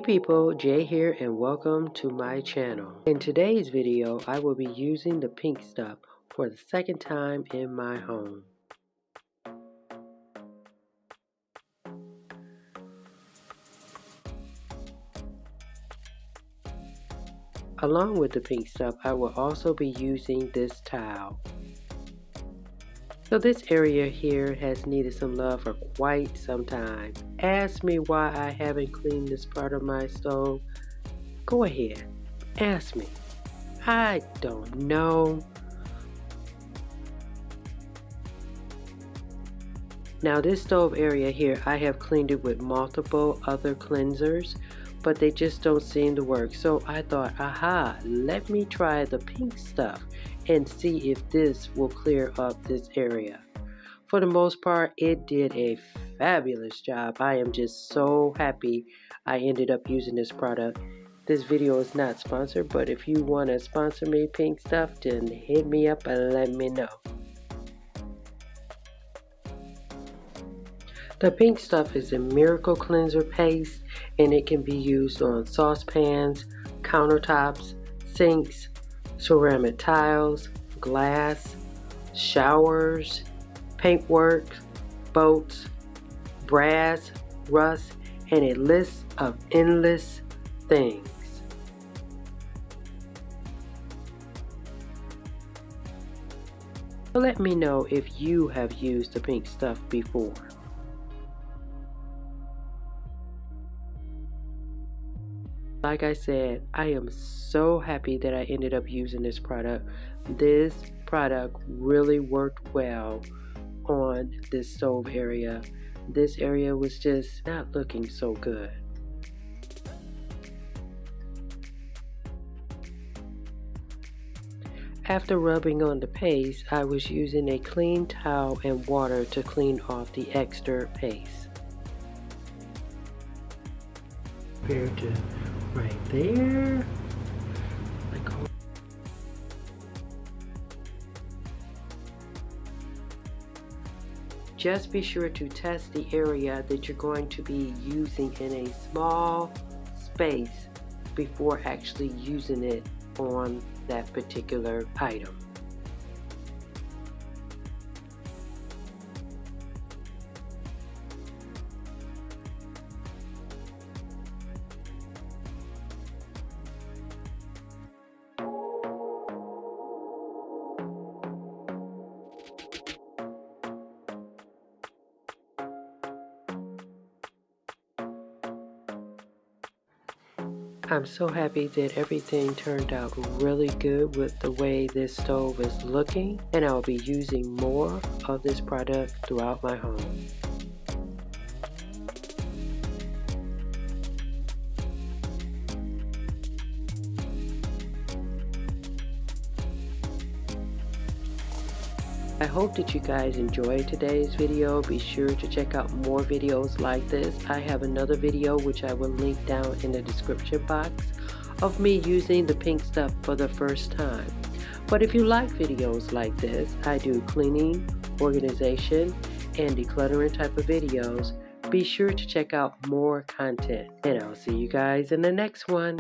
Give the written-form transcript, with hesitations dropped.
Hey people, Jay here and welcome to my channel. In today's video, I will be using the pink stuff for the second time in my home. Along with the pink stuff, I will also be using this towel. So this area here has needed some love for quite some time. Ask me why I haven't cleaned this part of my stove. Go ahead, ask me. I don't know. Now this stove area here, I have cleaned it with multiple other cleansers, but they just don't seem to work. So I thought, aha, let me try the pink stuff and see if this will clear up this area. For the most part, it did a fabulous job. I am just so happy I ended up using this product. This video is not sponsored, but if you want to sponsor me, pink stuff, then hit me up and let me know. The pink stuff is a miracle cleanser paste, and it can be used on saucepans, countertops, sinks, ceramic tiles, glass, showers, paintwork, boats, brass, rust, and a list of endless things. So let me know if you have used the pink stuff before. Like I said, I am so happy that I ended up using this product. This product really worked well on this stove area. This area was just not looking so good. After rubbing on the paste, I was using a clean towel and water to clean off the extra paste. Compared to right there. Just be sure to test the area that you're going to be using in a small space before actually using it on that particular item. I'm so happy that everything turned out really good with the way this stove is looking, and I'll be using more of this product throughout my home. I hope that you guys enjoyed today's video. Be sure to check out more videos like this. I have another video which I will link down in the description box of me using the pink stuff for the first time. But if you like videos like this, I do cleaning, organization, and decluttering type of videos. Be sure to check out more content, and I'll see you guys in the next one.